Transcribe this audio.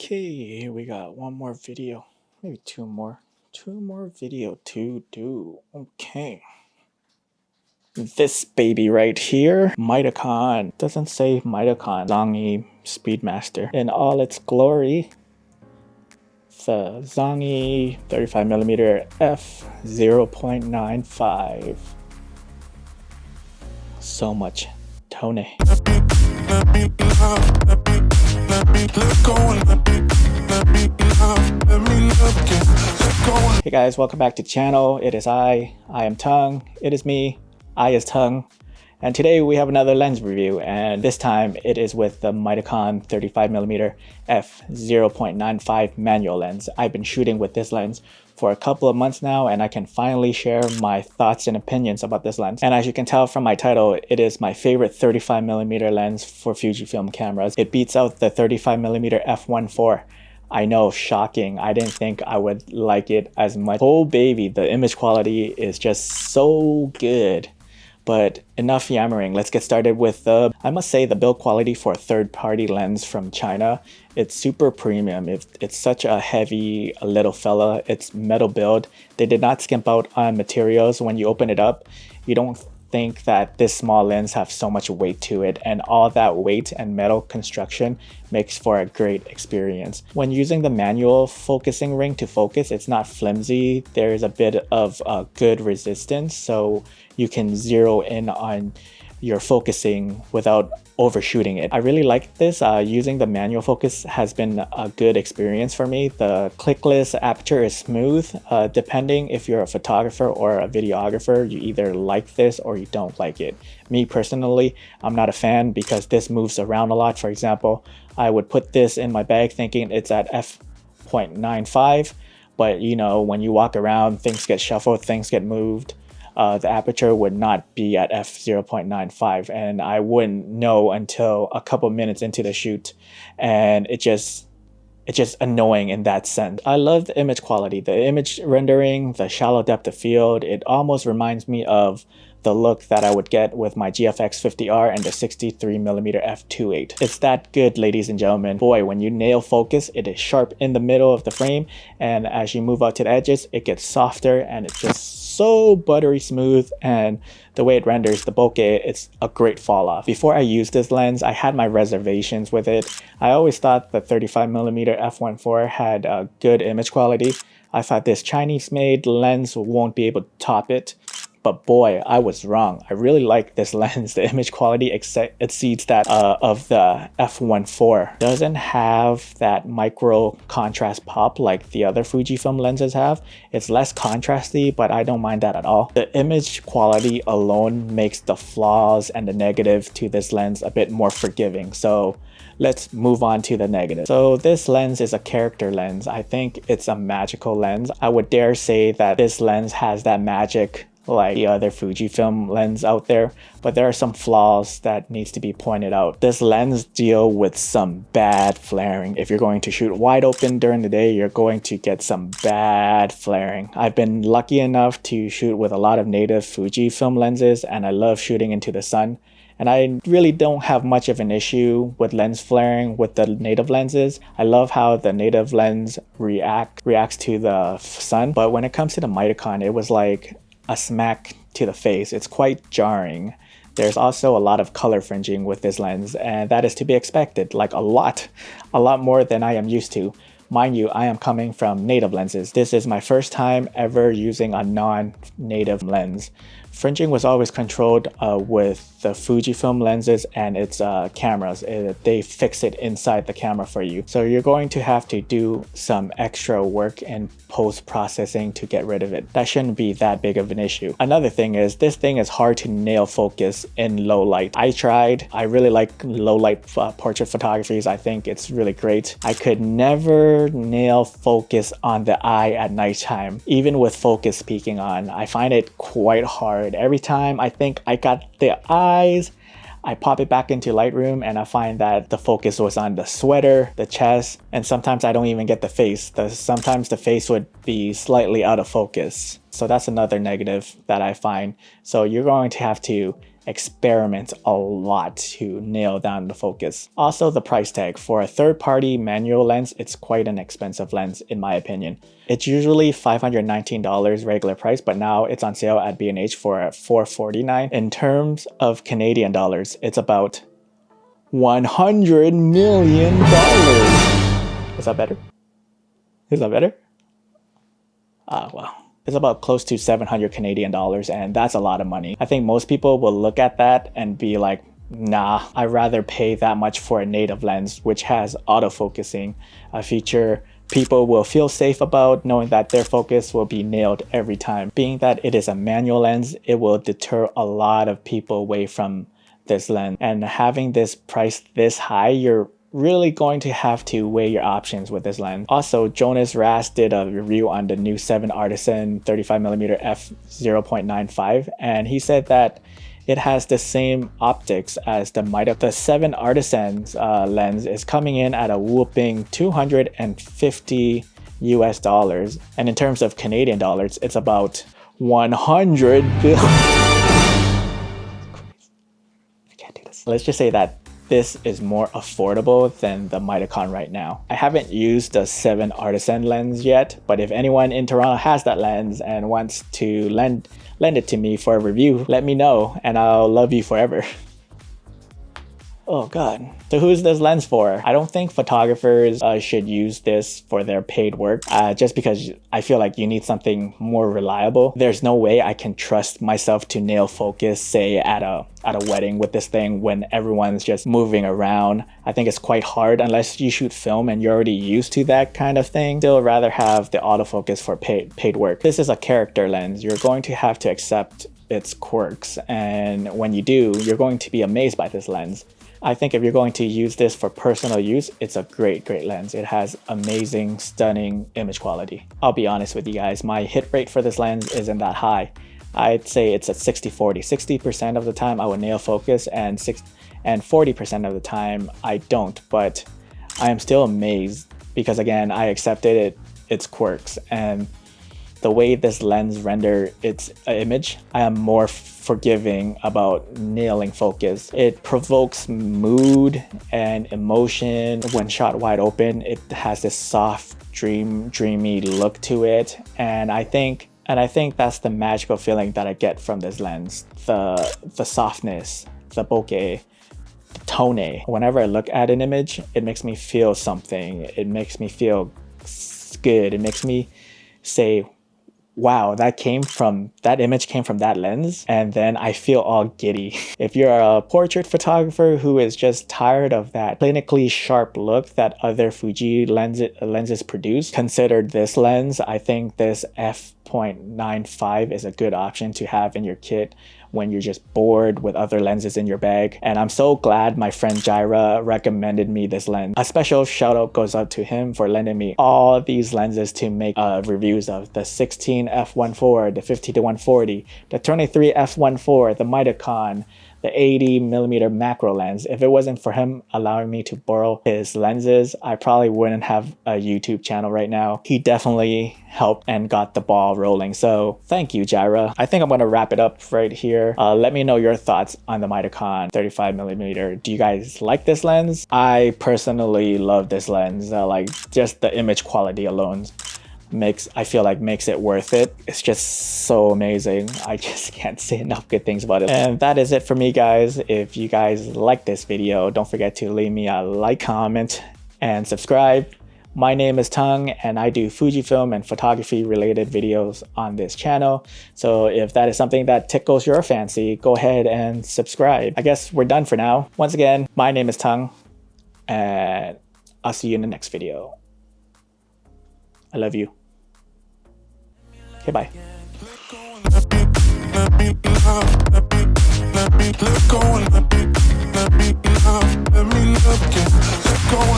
Okay, we got one more video, maybe two more video to do. Okay, this baby right here, Mitakon, doesn't say Mitakon, zhongyi speedmaster in all its glory. The zhongyi 35mm F0.95. So much tone. Hey guys, welcome back to the channel. It is Iamtongue. It is me, Iamtongue. And today we have another lens review, and this time it is with the Mitakon 35mm F0.95 manual lens. I've been shooting with this lens for a couple of months now, and I can finally share my thoughts and opinions about this lens. And as you can tell from my title, it is my favorite 35mm lens for Fujifilm cameras. It beats out the 35mm F1.4. I know, shocking. I didn't think I would like it as much. Oh baby, the image quality is just so good. But enough yammering, let's get started with I must say the build quality for a third-party lens from China. It's super premium. It's such a heavy little fella. It's metal build. They did not skimp out on materials. When you open it up, you don't think that this small lens have so much weight to it, and all that weight and metal construction makes for a great experience. When using the manual focusing ring to focus, it's not flimsy. There's a bit of good resistance, so you can zero in on your focusing without overshooting it. I really like this. Using the manual focus has been a good experience for me. The clickless aperture is smooth. Depending if you're a photographer or a videographer, you either like this or you don't like it. Me personally, I'm not a fan because this moves around a lot. For example, I would put this in my bag thinking it's at f.95, but you know, when you walk around, things get shuffled, things get moved. The aperture would not be at f.95, and I wouldn't know until a couple minutes into the shoot, and it's just annoying in that sense. I love the image quality, the image rendering, the shallow depth of field. It almost reminds me of the look that I would get with my GFX 50R and the 63mm f2.8. It's that good, ladies and gentlemen. Boy, when you nail focus, it is sharp in the middle of the frame, and as you move out to the edges, it gets softer, and it's just so buttery smooth, and the way it renders the bokeh, it's a great fall off. Before I used this lens, I had my reservations with it. I always thought the 35mm f1.4 had a good image quality. I thought this Chinese-made lens won't be able to top it. But boy, I was wrong. I really like this lens. The image quality exceeds that of the f1.4. Doesn't have that micro contrast pop like the other Fujifilm lenses have. It's less contrasty, but I don't mind that at all. The image quality alone makes the flaws and the negative to this lens a bit more forgiving. So let's move on to the negative. So this lens is a character lens. I think it's a magical lens. I would dare say that this lens has that magic like the other Fujifilm lens out there, but there are some flaws that needs to be pointed out. This lens deals with some bad flaring. If you're going to shoot wide open during the day, you're going to get some bad flaring. I've been lucky enough to shoot with a lot of native Fujifilm lenses, and I love shooting into the sun. And I really don't have much of an issue with lens flaring with the native lenses. I love how the native lens reacts to the sun, but when it comes to the Mitakon, it was like a smack to the face. It's quite jarring. There's also a lot of color fringing with this lens, and that is to be expected, like a lot more than I am used to. Mind you, I am coming from native lenses. This is my first time ever using a non-native lens. Fringing was always controlled with the Fujifilm lenses and its cameras. They fix it inside the camera for you. So you're going to have to do some extra work in post-processing to get rid of it. That shouldn't be that big of an issue. Another thing is, this thing is hard to nail focus in low light. I tried. I really like low light portrait photography. I think it's really great. I could never nail focus on the eye at nighttime, even with focus peaking on. I find it quite hard. Every time I think I got the eyes, I pop it back into Lightroom and I find that the focus was on the sweater, the chest, and sometimes I don't even get the face. Sometimes the face would be slightly out of focus. So that's another negative that I find. So you're going to have to experiment a lot to nail down the focus. Also, the price tag. For a third-party manual lens, it's quite an expensive lens in my opinion. It's usually $519 regular price, but now it's on sale at B&H for $449. In terms of Canadian dollars, it's about $100 million. Is that better? Is that better? Well, it's about close to 700 Canadian dollars, and that's a lot of money. I think most people will look at that and be like, nah, I'd rather pay that much for a native lens, which has autofocusing, a feature people will feel safe about, knowing that their focus will be nailed every time. Being that it is a manual lens, it will deter a lot of people away from this lens. And having this price this high, you're really going to have to weigh your options with this lens. Also, Jonas Rast did a review on the new 7 Artisan 35mm F0.95, and he said that it has the same optics as the Mitakon. The 7 Artisan's lens is coming in at a whooping $250 US, and in terms of Canadian dollars, it's about 100 billion. I can't do this. Let's just say that this is more affordable than the Mitakon right now. I haven't used the 7 Artisan lens yet, but if anyone in Toronto has that lens and wants to lend it to me for a review, let me know and I'll love you forever. Oh god. So who's this lens for? I don't think photographers should use this for their paid work, just because I feel like you need something more reliable. There's no way I can trust myself to nail focus, say at a wedding with this thing when everyone's just moving around. I think it's quite hard unless you shoot film and you're already used to that kind of thing. Still rather have the autofocus for paid work. This is a character lens. You're going to have to accept its quirks, and when you do, you're going to be amazed by this lens. I think if you're going to use this for personal use, it's a great lens. It has amazing, stunning image quality. I'll be honest with you guys, my hit rate for this lens isn't that high. I'd say it's at 60-40. 60% of the time I will nail focus, and 40% of the time I don't. But I am still amazed because, again, I accepted its quirks, and the way this lens render its image, I am more forgiving about nailing focus. It provokes mood and emotion when shot wide open. It has this soft, dreamy look to it, and I think that's the magical feeling that I get from this lens. The softness, the bokeh, the tone. Whenever I look at an image, it makes me feel something. It makes me feel good. It makes me say, wow, that image came from that lens, and then I feel all giddy. If you're a portrait photographer who is just tired of that clinically sharp look that other Fuji lenses produce, consider this lens. I think this f.95 is a good option to have in your kit when you're just bored with other lenses in your bag. And I'm so glad my friend Jaira recommended me this lens. A special shout out goes out to him for lending me all these lenses to make reviews of: the 16 f1.4, the 50-140, the 23 f1.4, the Mitakon, the 80mm macro lens. If it wasn't for him allowing me to borrow his lenses, I probably wouldn't have a YouTube channel right now. He definitely helped and got the ball rolling. So thank you, Jaira. I think I'm gonna wrap it up right here. Let me know your thoughts on the Mitakon 35mm. Do you guys like this lens? I personally love this lens. Like just the image quality alone I feel like makes it worth it. It's just so amazing. I just can't say enough good things about it. And that is it for me, guys. If you guys like this video, don't forget to leave me a like, comment, and subscribe. My name is Tongue, and I do Fujifilm and photography related videos on this channel. So if that is something that tickles your fancy, go ahead and subscribe. I guess we're done for now. Once again, my name is Tongue, and I'll see you in the next video. I love you. Okay, bye. Let me love again. Let go.